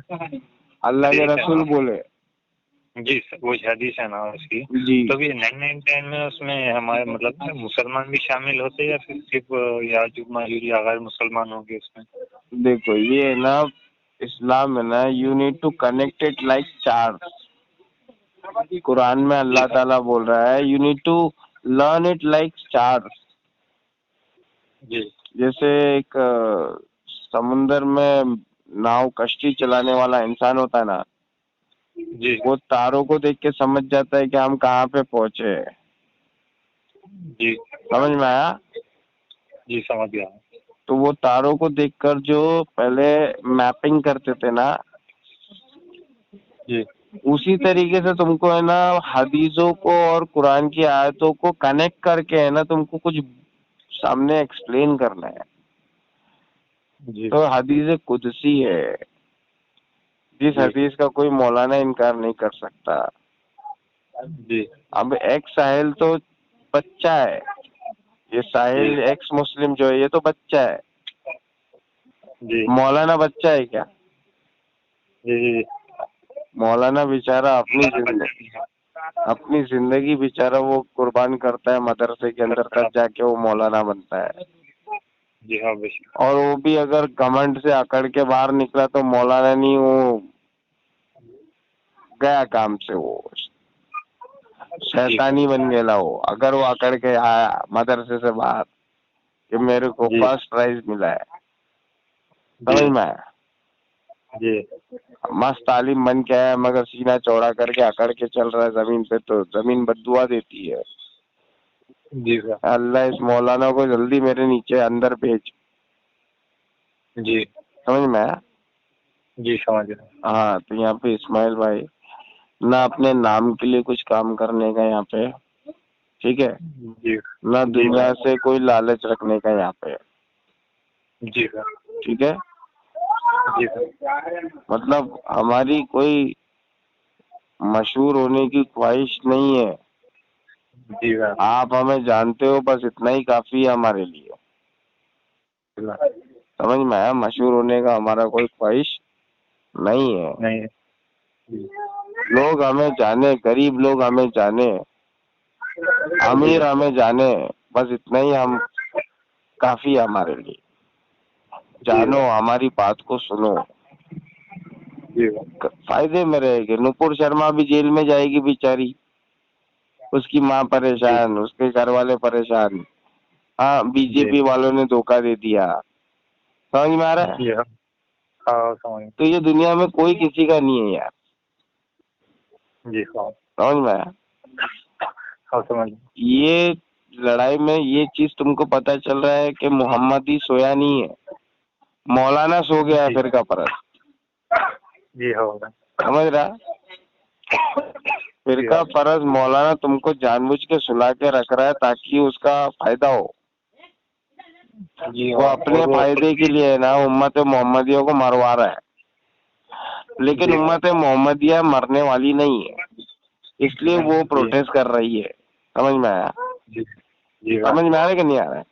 اللہ کے رسول بولے. جی وہ حدیث ہے نا اس کی. جی تو یہ 99 میں اس میں ہمارے مطلب مسلمان بھی شامل ہوتے یا پھر صرف یاجوج ماجوج یا غیر مسلمان ہوں گے اس میں؟ دیکھو یہ ہے نا اسلام ہے نا, you need to connect it like chart. قرآن میں اللہ تعالیٰ بول رہا ہے you need to learn it like chart. جی جیسے ایک سمندر میں ناؤ کشتی چلانے والا انسان ہوتا ہے نا, جی وہ تاروں کو دیکھ کے سمجھ جاتا ہے کہ ہم کہاں پہ پہنچے. جی سمجھ میں آیا؟ جی سمجھ گیا. تو وہ تاروں کو دیکھ کر جو پہلے میپنگ کرتے تھے نا, جی اسی طریقے سے تم کو ہے نا حدیثوں کو اور قرآن کی آیتوں کو کنیکٹ کر کے ہے نا تم کو کچھ سامنے ایکسپلین کرنا ہے. جی تو حدیث قدسی ہے, جس جی حدیث کا کوئی مولانا انکار نہیں کر سکتا. جی اب ایک ساحل تو بچہ ہے, یہ جی ساحل ایکس مسلم جو ہے یہ تو بچہ ہے. جی مولانا بچہ ہے کیا؟ جی مولانا بیچارہ اپنی زندگی بیچارہ وہ قربان کرتا ہے مدرسے کے اندر, تب جا کے وہ مولانا بنتا ہے. جی ہاں بے شک. اور وہ بھی اگر گھمنڈ سے اکڑ کے باہر نکلا تو مولانا نہیں, وہ گیا کام سے, وہ شیطانی بن گیا. وہ اگر وہ اکڑ کے آیا مدرسے سے باہر کہ میرے کو جی فرسٹ پرائز ملا ہے, جی سمجھ میں آیا؟ جی مست تعلیم بن کے آیا مگر سینہ چوڑا کر کے اکڑ کے چل رہا ہے زمین پہ, تو زمین بددعا دیتی ہے. جی سر. اللہ اس مولانا کو جلدی میرے نیچے اندر بھیج. جی سمجھ میں آیا؟ جی سمجھ گیا. ہاں تو یہاں پہ اسماعیل بھائی نہ اپنے نام کے لیے کچھ کام کرنے کا یہاں پہ, ٹھیک ہے, جی نہ جی دنیا سے کوئی لالچ رکھنے کا یہاں پہ, جی سر. ٹھیک ہے. جی سر. مطلب ہماری کوئی مشہور ہونے کی خواہش نہیں ہے. جی سر. آپ ہمیں جانتے ہو, بس اتنا ہی کافی ہے ہمارے لیے. سمجھ میں آیا؟ مشہور ہونے کا ہمارا کوئی خواہش نہیں ہے. نہیں. لوگ ہمیں جانے, غریب لوگ ہمیں جانے, امیر ہمیں جانے, بس اتنا ہی ہم کافی ہے ہمارے لیے. جی جانو ہماری بات کو سنو, جی فائدے میں رہے گی. نپور شرما بھی جیل میں جائے گی بیچاری, اس کی ماں جی پریشان, اس کے گھر والے پریشان. ہاں بی جے جی پی والوں نے دھوکہ دے دیا. سمجھ میں آ رہا ہے؟ جی ہاں سمجھ. تو یہ دنیا میں کوئی کسی کا نہیں ہے یار. جی ہاں سمجھ میں آیا؟ سمجھ. یہ لڑائی میں یہ چیز تم کو پتا چل رہا ہے کہ محمد ہی سویا نہیں ہے, مولانا سو گیا ہے جی فرقہ پرست. جی ہوگا. سمجھ رہا؟ جی فرقہ پرست مولانا تم کو جان بوجھ کے سلا کے رکھ رہا ہے تاکہ اس کا فائدہ ہو. جی وہ ہاں. اپنے اور وہ خود فائدے کے بھی. لیے نا امت محمدیوں کو مروا رہا ہے, لیکن جی ہاں. امت محمدیہ مرنے والی نہیں ہے, اس لیے وہ جی پروٹیسٹ کر رہی ہے. سمجھ میں آیا؟ جی جی ہاں. سمجھ میں آ رہا ہے کہ نہیں آ رہا ہے؟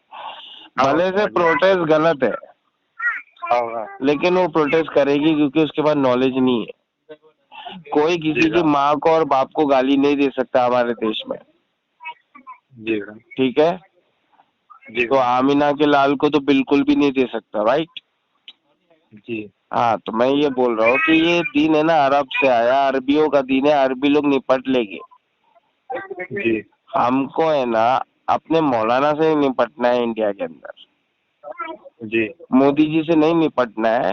ہاں بھلے سے سمجھ گیا. پروٹیسٹ غلط ہے, ہاں لیکن وہ پروٹیسٹ کرے گی کیونکہ اس کے پاس نالج نہیں ہے. کوئی جی کسی کی ہاں. ماں کو اور باپ کو گالی نہیں دے سکتا ہمارے دیش میں, جی ہاں. ٹھیک ہے. جی تو آمینہ کے لال کو تو بالکل بھی نہیں دے سکتا, رائٹ؟ جی ہاں تو میں یہ بول رہا ہوں کہ یہ دین ہے نا عرب سے آیا, عربیوں کا دین ہے, عربی لوگ نپٹ لیں گے. جی ہم کو ہے نا اپنے مولانا سے ہی نپٹنا ہے انڈیا کے اندر, جی مودی جی سے نہیں نپٹنا ہے.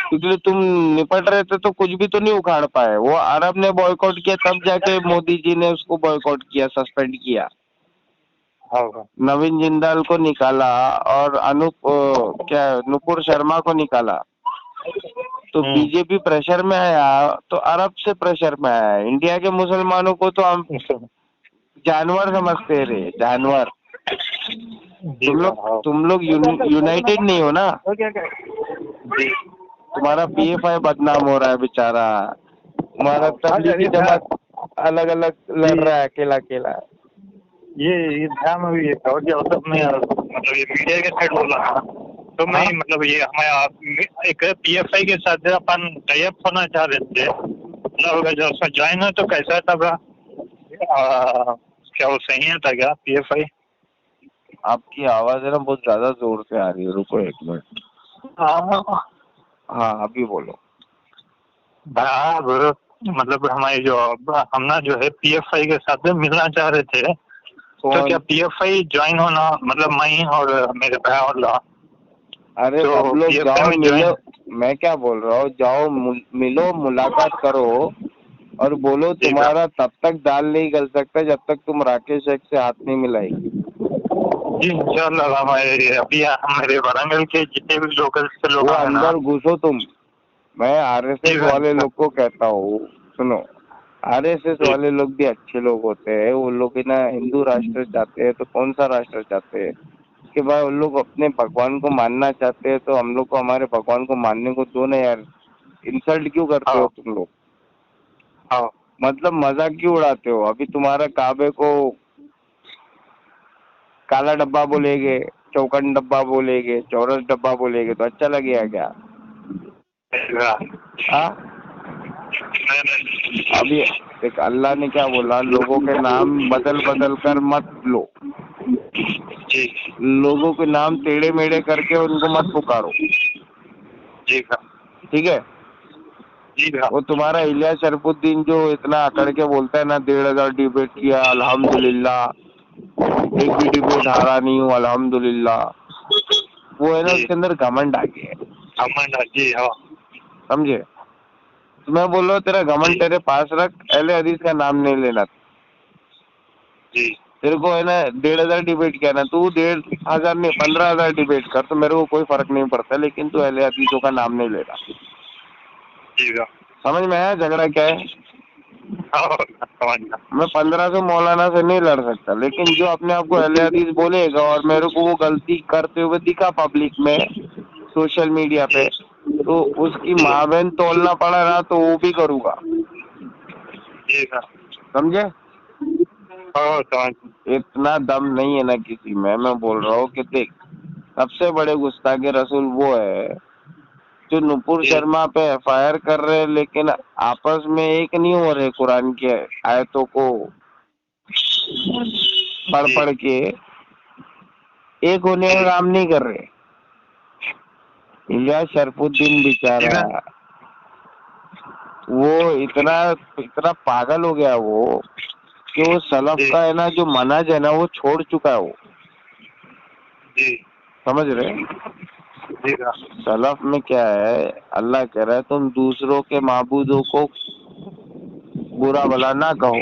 کیونکہ تم نپٹ رہے تھے تو کچھ بھی تو نہیں اکھاڑ پائے. وہ عرب نے بوائیکاٹ کیا تب جا کے مودی جی نے اس کو بوائیکاٹ کیا, سسپینڈ کیا. ہاں نوین جندال کو نکالا اور نپور شرما کو نکالا. तो बीजेपी प्रेशर में आया तो अरब से प्रेशर में आया। इंडिया के मुसलमानों को तो हम जानवर समझते रहे, जानवर। तुम लोग यूनाइटेड नहीं हो ना। तुम्हारा PFI बदनाम हो रहा है बेचारा, तुम्हारा तबलीगी जमात अलग अलग लड़ रहा है अकेला अकेला। ये ध्यान में भी और क्या मतलब मैं मतलब ये मीडिया के साइड बोला ना, तो मैं मतलब ये हमारा एक PFI के साथ अपन टाइप होना चाह रहे थे, मतलब जब उसमें ज्वाइन हो तो कैसा था ब्रा? क्या वो सही है था क्या PFI? आपकी आवाज है ना बहुत ज्यादा जोर से आ रही है, रुको एक मिनट। हाँ अभी बोलो। मतलब हमारे जो हम ना जो है PFI के साथ मिलना चाह रहे थे, तो क्या PFI ज्वाइन होना मतलब मैं और मेरे भाई और ला? अरे तो सब लोग PFI जाओ में मिलो, मैं क्या बोल रहा हूँ, जाओ मिलो, मुलाकात करो और बोलो तुम्हारा तब तक दाल नहीं गल सकता जब तक तुम राकेश शेख से हाथ नहीं मिलाएगी। जी इंशाल्लाह। अभी हमारे वारंगल के जितने भी लोकल से लोग वो हैं ना, अंदर घुसो तुम। मैं RSS वाले लोग को कहता हूँ, सुनो, RSS वाले लोग भी अच्छे लोग होते हैं। वो लोग ना हिंदू राष्ट्र चाहते हैं तो कौन सा राष्ट्र चाहते हैं कि भाई उन लोग अपने भगवान को मानना चाहते हैं, तो हम लोग को हमारे भगवान को मानने को दो ना यार। इंसल्ट क्यों करते हो तुम लोग? मतलब मजाक क्यों उड़ाते हो? अभी तुम्हारा काबे को काला डब्बा बोलेगे, चौकन डब्बा बोलेगे, चौरस डब्बा बोलेगे तो अच्छा लगेगा क्या? अभी एक अल्लाह ने क्या बोला, लोगों के नाम बदल बदल कर मत लो, लोगों के नाम टेढ़े मेढ़े करके उनको मत पुकारो। ठीक है? वो तुम्हारा इलियास शरफुद्दीन जो इतना अकड़ के बोलता है ना, 1,500 डिबेट किया अल्हम्दुलिल्लाह, एक भी डिबेट हारा नहीं हूँ अल्हम्दुलिल्लाह, वो है ना उसके अंदर घमंड आ गया है। समझे? तो मैं बोल रहा हूँ तेरा घमंड तेरे पास रख, अहले हदीस का नाम नहीं लेना। तेरे को है ना 1,500 डिबेट किया ना, तू 1,500 नहीं 15,000 डिबेट कर, तो मेरे को कोई फर्क नहीं पड़ता, लेकिन तू अहले हदीसों का नाम नहीं लेना। समझ में आया झगड़ा क्या है? मैं 1500 मौलाना से नहीं लड़ सकता, लेकिन जो अपने आप को अहले हदीस बोलेगा और मेरे को वो गलती करते हुए दिखा पब्लिक में, सोशल मीडिया पे, तो उसकी माँ बहन तोलना पड़ा ना तो वो भी करूँगा। समझे? इतना दम नहीं है ना किसी में। मैं बोल रहा हूँ कि देख, सबसे बड़े गुस्ताखे रसूल वो है जो नुपुर शर्मा पे FIR कर रहे हैं, लेकिन आपस में एक नहीं हो रहे, कुरान के आयतों को पढ़ के एक होने का काम नहीं कर रहे। इलियास शरफुद्दीन बेचारा वो इतना पागल हो गया वो कि वो सलफ का है ना जो मनाज है ना वो छोड़ चुका है वो। समझ रहे? सलफ में क्या है, अल्लाह कह रहा है तुम दूसरों के माबूदों को बुरा भला ना कहो।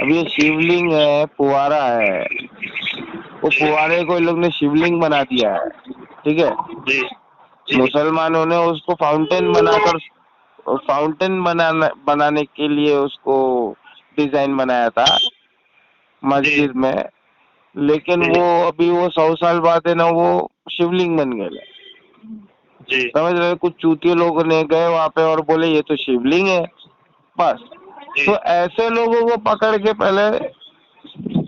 अब ये शिवलिंग है, फुवारा है, वो फुवारे को इन लोग ने शिवलिंग बना दिया है। ठीक है? मुसलमानों ने उसको फाउंटेन बनाने के लिए उसको डिजाइन बनाया था मस्जिद में, लेकिन वो अभी वो 100 साल बाद है ना वो शिवलिंग बन गए। समझ रहे? कुछ चूतिए लोगों ने गए वहां पे और बोले ये तो शिवलिंग है बस। तो ऐसे लोगों को पकड़ के पहले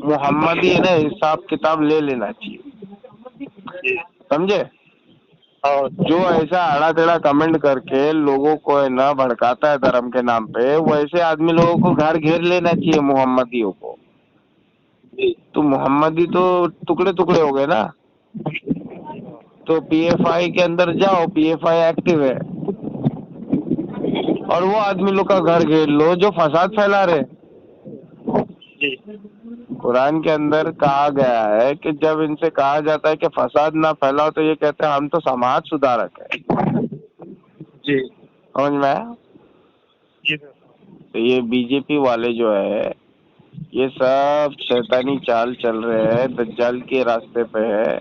मुहम्मदी है ना हिसाब किताब ले लेना चाहिए। समझे? और जो ऐसा आड़ा टेढ़ा कमेंट करके लोगों को है ना भड़काता है धर्म के नाम पे, वैसे आदमी लोगों को घर घेर लेना चाहिए मोहम्मदियों को। तो मोहम्मदी तो टुकड़े टुकड़े हो गए ना। तो PFI के अंदर जाओ, PFI एक्टिव है, और वो आदमी लोग का घर घेर लो जो फसाद फैला रहे। कुरान के अंदर कहा गया है कि जब इनसे कहा जाता है कि फसाद ना फैलाओ, तो ये कहते हैं हम तो समाज सुधारक है। समझ में आया? तो ये बीजेपी वाले जो है ये सब शैतानी चाल चल रहे हैं, दज्जाल के रास्ते पे है,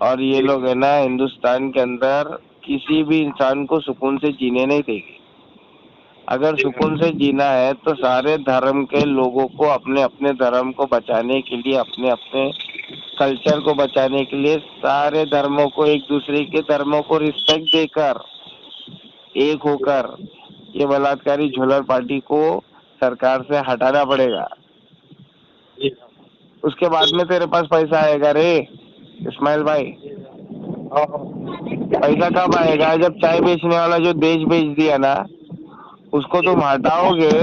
اور یہ لوگ ہے نا ہندوستان کے اندر کسی بھی انسان کو سکون سے جینے نہیں دیں گے. اگر سکون سے جینا ہے تو سارے دھرم کے لوگوں کو اپنے اپنے دھرم کو بچانے کے لیے، اپنے اپنے کلچر کو بچانے کے لیے سارے دھرموں کو، ایک دوسرے کے دھرموں کو رسپیکٹ دے کر، ایک ہو کر یہ بلاತ್ಕಾری جھولر پارٹی کو سرکار سے ہٹانا پڑے گا. اس کے بعد میں تیرے پاس پیسہ آئے گا رے اسماعیل بھائی. پیسہ کب آئے گا؟ جب چائے بیچنے والا جو دیش بیچ دیا نا اس کو تم ہٹاؤ گے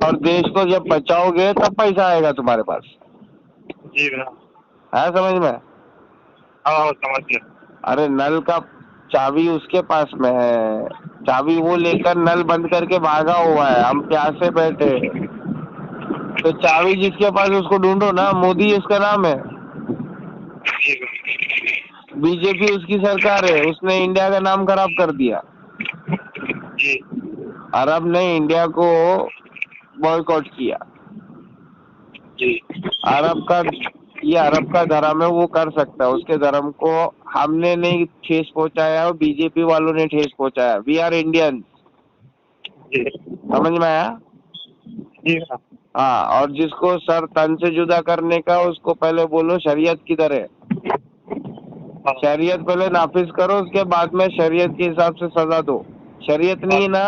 اور دیش کو جب بچاؤ گے تب پیسہ آئے گا تمہارے پاس. جی ہے سمجھ میں؟ سمجھ گیا. ارے نل کا چابی اس کے پاس میں ہے، چابی وہ لے کر نل بند کر کے بھاگا ہوا ہے، ہم پیاسے بیٹھے. تو چابی جس کے پاس اس کو ڈھونڈو نا. مودی اس کا نام ہے، بی جے پی اس کی سرکار ہے. اس نے انڈیا کا نام خراب کر دیا. جی عرب نے انڈیا کو بوائیکاٹ کیا. جی عرب کا دھرم ہے، وہ کر سکتا ہے. اس کے دھرم کو ہم نے نہیں ٹھیس پہنچایا اور بی جے پی والوں نے ٹھیس پہنچایا. We are Indian. جی سمجھ میں آیا؟ جی ہاں. اور جس کو سر تن سے جدا کرنے کا اس کو پہلے بولو شریعت کدھر ہے. شریعت پہلے نافذ کرو، اس کے بعد میں شریعت کے حساب سے سزا دو. شریعت نہیں نا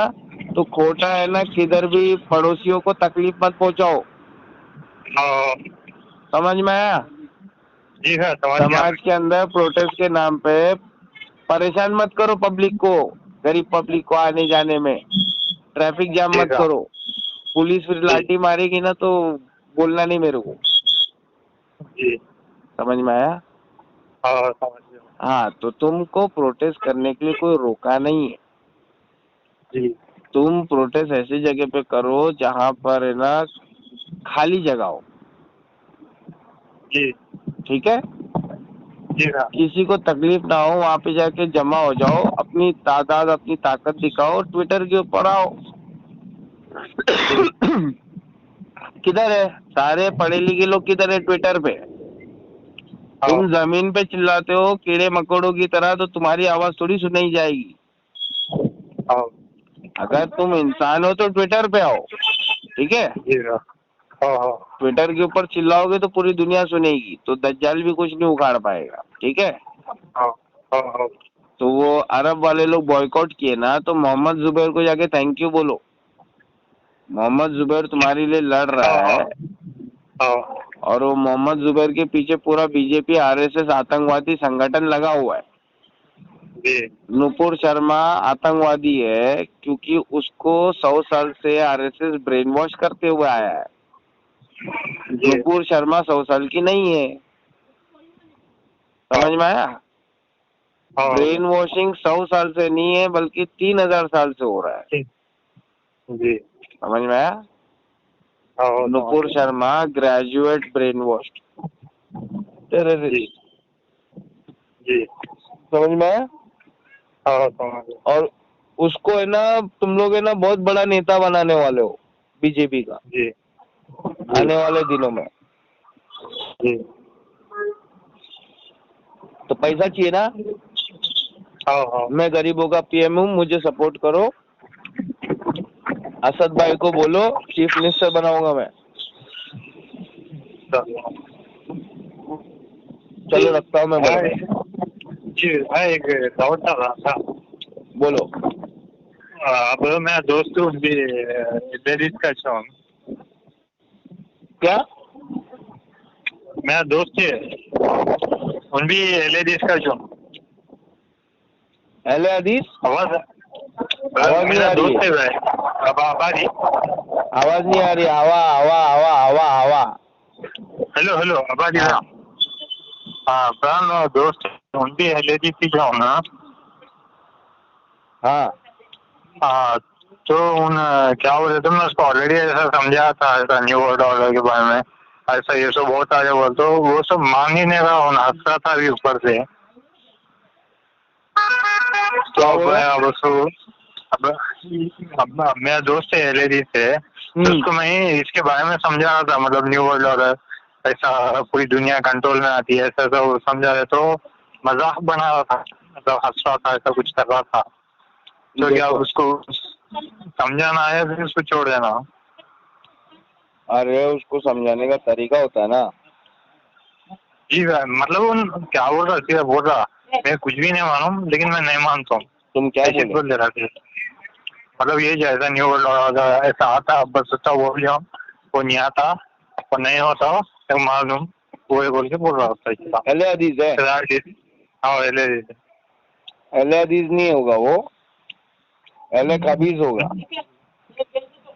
تو کھوٹا ہے نا، کدھر بھی پڑوسیوں کو تکلیف مت پہنچاؤ. سمجھ میں آیا؟ جی سر سمجھ گیا. سماج کے اندر پروٹیسٹ کے نام پہ پریشان مت کرو پبلک کو، غریب پبلک کو آنے جانے میں. ٹریفک جام جی مت سر. کرو. پولیس پھر جی لاٹھی مارے گی نا تو بولنا نہیں میرے کو. جی سمجھ میں آیا؟ سمجھ گیا. ہاں. تو تم کو پروٹیسٹ کرنے کے لیے کوئی روکا نہیں ہے. جی تم پروٹیسٹ ایسی جگہ پہ کرو جہاں پر ہے نا خالی جگہ ہو. جی ٹھیک ہے؟ جی سر. کسی کو تکلیف نہ ہو، وہاں پہ جا کے جمع ہو جاؤ، اپنی تعداد اپنی طاقت دکھاؤ، ٹویٹر کے اوپر آؤ. جی کدھر ہے سارے پڑھے لکھے لوگ؟ کدھر ہے ٹویٹر پہ؟ تم زمین پہ چلاتے ہو کیڑے مکوڑوں کی طرح، تو تمہاری آواز تھوڑی سنائی جائے گی. اگر تم انسان ہو تو ٹویٹر پہ آؤ. ٹھیک ہے؟ جی سر. ٹویٹر کے اوپر چلاؤ گے تو پوری دنیا سنے گی، تو دجال بھی کچھ نہیں اکھاڑ پائے گا. ٹھیک ہے؟ تو وہ عرب والے لوگ بوائیکاٹ کیے نا، تو محمد زبیر کو جا کے تھینک یو بولو. محمد زبیر تمہارے لیے لڑ رہا ہے، اور وہ محمد زبیر کے پیچھے پورا B J P R S S آتنکوادی سنگھٹن لگا ہوا ہے. نپور شرما آتنکوادی ہے کیونکہ اس کو 100 سال سے are S S brain wash کرتے ہوئے آیا ہے. نپور شرما 100 سال کی نہیں ہے. سمجھ میں آیا؟ برین واشنگ 100 سال سے نہیں ہے بلکہ 3000 سال سے ہو رہا ہے. جی سمجھ میں آیا؟ Nupur Sharma graduate brainwashed. جی جی سمجھ میں آیا؟ اور اس کو ہے نا تم لوگ ہے نا بہت بڑا نیتا بنانے والے ہو بی جے پی کا جی آنے والے دنوں میں. جی تو پیسہ چاہیے نا. میں غریبوں کا پی ایم ہوں، مجھے سپورٹ کرو. اسد بھائی کو بولو چیف منسٹر بناؤں گا میں. چلو رکھتا ہوں میں بڑے بھائی. جی بھائی ایک دعوت تھا. بولو. اب میرا دوست بھی لیڈیز کا شوق. کیا؟ میرا دوست ہے ان بھی لیڈیز کا شوق. اہل حدیث؟ آواز نہیں میرا آ رہی دوست ہے. ہے بھائی. آبادی. آواز نہیں آ رہی. ہوا. ہلو آبادی. ہاں ہاں دوست ان بھی لیڈیز کی شوق نا. ہاں تو کیا بولے تم نے اس کو آلریڈی ایسا سمجھا تھا ایسا نیو ورلڈ آرڈر کے بارے میں ایسا یہ سب بہت آگے بول تو وہ سب مان ہی نہیں رہا ہنس رہا تھا ابھی اوپر سے. تو اب میرا دوست ہے لیڈی سے اس کو میں اس کے بارے میں سمجھا رہا تھا مطلب نیو ورلڈ آرڈر ایسا پوری دنیا کنٹرول میں آتی ہے ایسا سب سمجھا رہے تو मजाक बना रहा था, मतलब हंस रहा था, ऐसा कुछ कर रहा था, तो क्या देखो, उसको समझाना आया फिर उसको छोड़ देना? अरे उसको समझाने का तरीका होता है ना। जी मतलब उन क्या बोल रहा, सीधा बोल रहा मैं कुछ भी नहीं मानूं, लेकिन मैं नहीं मानता हूँ, तुम क्या ऐसे बोले? बोल दे रहा था। मतलब ये जैसा न्यू वर्ल्ड ऐसा आता बस सोचा वो भी हम, वो नहीं आता और नहीं होता तो मालूम, वो बोल के बोल रहा होता अहले हदीस है? है। हाँ अहले हदीस नहीं होगा वो, अहले खबीज होगा।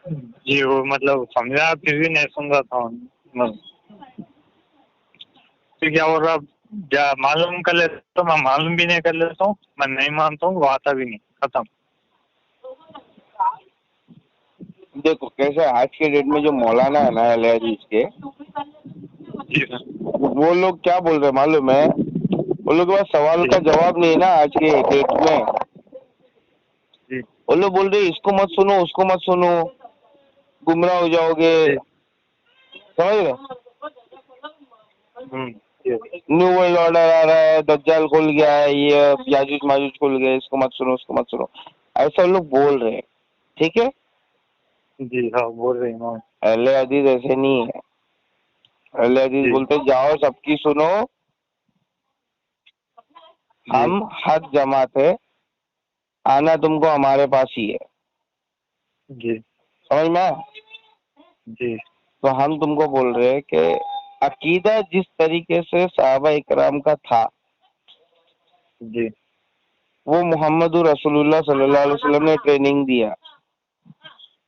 जी वो मतलब समझा फिर भी नहीं सुन रहा था। फिर क्या बोल रहा, मालूम कर लेता तो मैं मालूम भी नहीं कर लेता हूँ, मैं नहीं मानता हूँ, वो आता भी नहीं, खत्म। देखो कैसे आज के डेट में जो मौलाना है ना अहले हदीस के, जी सर। वो लोग क्या बोल रहे हैं मालूम है? वो लोग के पास सवाल का जवाब नहीं है ना आज के डेट में। जी वो लोग बोल रहे इसको मत सुनो, उसको मत सुनो, गुमराह हो जाओगे, जी। समझ रहे? जी न्यू वर्ल्ड ऑर्डर आ रहा है, दज्जाल खुल गया है, ये याजूज माजूज खुल गए, इसको मत सुनो, उसको मत सुनो, ऐसा लोग बोल रहे हैं। ठीक है, जी हाँ बोल रही हूँ। अहले हदीस ऐसे नहीं है। अहले हदीस जी बोलते जाओ सबकी सुनो, जी हम हक जमात है, आना तुमको हमारे पास ही है। जी समझ में आया? जी तो हम तुमको बोल रहे हैं कि अकीदा जिस तरीके से सहाबा इकराम का था, जी वो मोहम्मद रसूलुल्लाह सल्लल्लाहु अलैहि वसल्लम ने ट्रेनिंग दिया।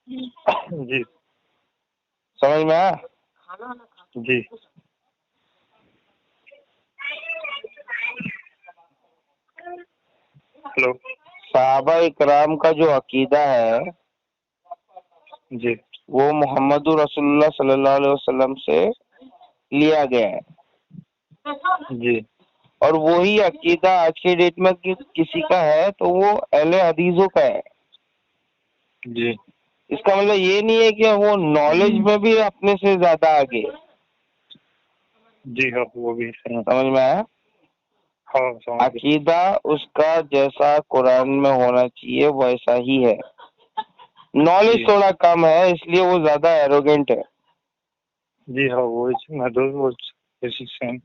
जी समझ में आया? जी। हेलो। सहाबा इकराम का जो अकीदा है जी वो मोहम्मद रसूलुल्लाह सल्लल्लाहु अलैहि वसल्लम से लिया गया है, जी और वही अकीदा आज के डेट में किसी का है तो वो अहले हदीसों का है। जी इसका मतलब ये नहीं है कि वो नॉलेज में भी अपने से ज्यादा आगे। जी हाँ वो भी सही है। समझ में आया? हाँ समझ गया। अकीदा उसका जैसा कुरान में होना चाहिए वैसा ही है, नॉलेज जी थोड़ा कम है इसलिए वो ज्यादा एरोगेंट है। जी हाँ वो मैं दो वो सेम।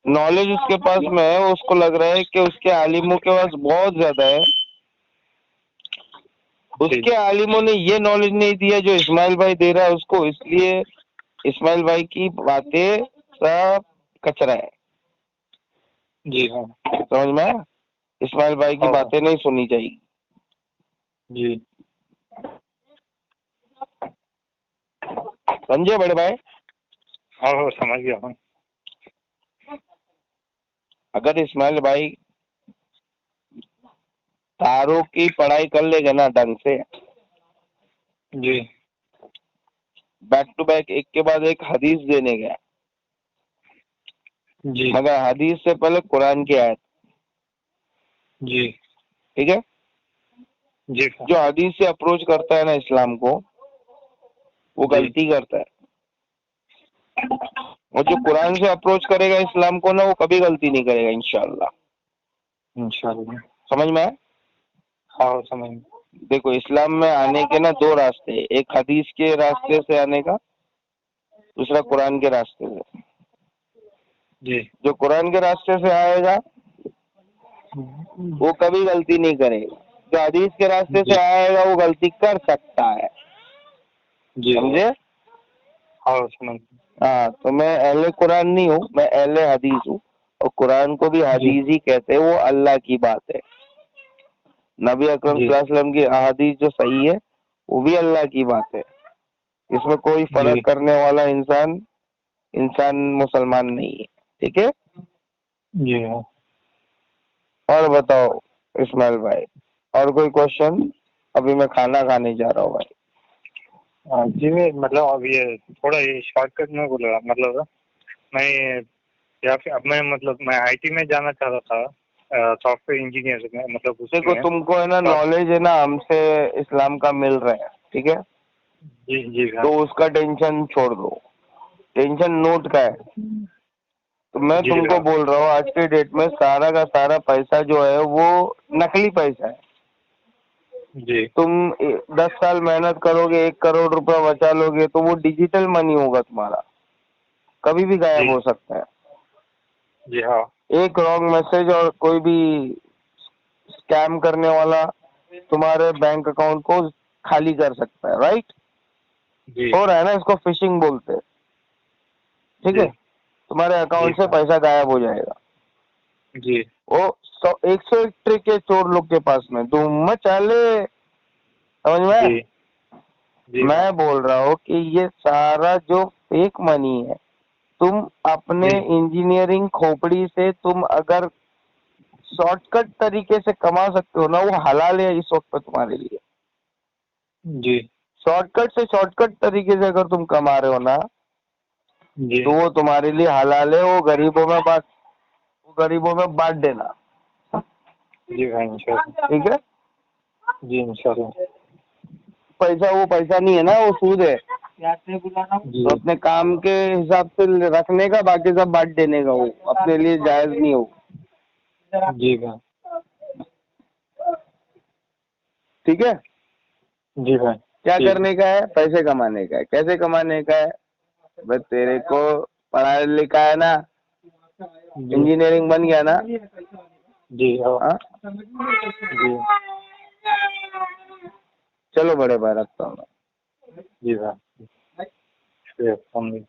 नॉलेज उसके पास में है, उसको लग रहा है कि उसके आलिमों के पास बहुत ज्यादा है, जी उसके आलिमों ने ये नॉलेज नहीं दिया जो इस्माइल भाई दे रहा है उसको, इसलिए इस्माइल भाई की बातें सब कचरा है। जी हाँ समझ में आया? इस्माइल भाई की हाँ बातें नहीं सुननी चाहिए। जी समझे बड़े भाई? हाँ हाँ समझ गया हूँ। अगर इस्माइल भाई तारों की पढ़ाई कर लेगा ना ढंग से, जी बैक टू बैक एक के बाद एक हदीस देने गया, जी मगर हदीस से पहले कुरान की आयत। जी ठीक है, जी जो हदीस से अप्रोच करता है ना इस्लाम को, वो जी गलती करता है, और जो कुरान से अप्रोच करेगा इस्लाम को ना, वो कभी गलती नहीं करेगा इंशाअल्लाह। इंशाल्लाह। समझ में आया? हाँ समझ गया। देखो इस्लाम में आने के ना दो रास्ते हैं, एक हदीस के रास्ते से आने का, दूसरा कुरान के रास्ते से। जी जो कुरान के रास्ते से आएगा वो कभी गलती नहीं करेगा, जो हदीस के रास्ते जी से आएगा वो गलती कर सकता है। जी समझे? हाँ समझ गया। हाँ, तो मैं अहले कुरान नहीं हूँ, मैं अहले हदीस हूँ, और कुरान को भी जी हदीस ही कहते हैं, वो अल्लाह की बात है। नबी अकरम जी सल्लल्लाहु अलैहि वसल्लम की अहादीस जो सही है वो भी अल्लाह की बात है। इसमें कोई जी फर्क करने वाला इंसान इंसान मुसलमान नहीं है। ठीक है, जी हाँ। और बताओ इस्माइल भाई, और कोई क्वेश्चन? अभी मैं खाना खाने जा रहा हूँ भाई। जी मैं मतलब अब ये थोड़ा ये शॉर्टकट में बोल रहा, मतलब मैं या फिर अब मैं मतलब मैं आईटी में जाना चाह रहा था, सॉफ्टवेयर इंजीनियर में, मतलब देखो उसमें तुमको है ना तो नॉलेज है ना हमसे इस्लाम का मिल रहा है, ठीक है, जी जी हाँ तो उसका टेंशन छोड़ दो, टेंशन नोट का है। تو میں جی تم کو ہاں بول رہا ہوں آج کے ڈیٹ میں سارا کا سارا پیسہ جو ہے وہ نقلی پیسہ ہے. جی تم 10 سال محنت کرو گے 1 کروڑ روپے بچا لو گے تو وہ ڈیجیٹل منی ہوگا تمہارا, کبھی بھی غائب جی ہو سکتا ہے. جی ہاں ایک رانگ میسج اور کوئی بھی اسکیم کرنے والا تمہارے بینک اکاؤنٹ کو خالی کر سکتا ہے, رائٹ. جی ہو رہا ہے نا, اس کو فشنگ بولتے ہیں. ٹھیک جی ہے, تمہارے جی اکاؤنٹ سے ہاں پیسہ غائب ہو جائے گا. جی وہ 101 ٹرک ہے چور لوگ کے پاس میں, دھوم مچالے, سمجھ میں. جی جی ہاں میں بول رہا ہوں کہ یہ سارا جو فیک منی ہے, تم اپنے جی انجینئرنگ کھوپڑی سے تم اگر شارٹ کٹ طریقے سے کما سکتے ہو نا, وہ حلال ہے اس وقت تمہارے لیے. جی شارٹ کٹ سے شارٹ کٹ طریقے سے اگر تم کما رہے ہو نا جی تو وہ تمہارے لیے حلال ہے. وہ غریبوں میں بانٹ دینا, جی بھائی انشاء اللہ. ٹھیک ہے. جی انشاء اللہ. پیسہ وہ پیسہ نہیں ہے نا, وہ سود ہے. جی تو اپنے کام کے حساب سے رکھنے کا, باقی سب بانٹ دینے کا, وہ اپنے لیے جائز نہیں ہو. جی بھائی. ٹھیک ہے. جی بھائی. کیا ٹھیک کرنے کا ہے, پیسے کمانے کا ہے. کیسے کمانے کا ہے, بس تیرے کو پڑھائی لکھا ہے نا, جی انجینئرنگ بن گیا نا, جی ہاں ہاں جی چلو بڑے بھائی رکھتا ہوں. جی بھائی. شکریہ. السلام علیکم.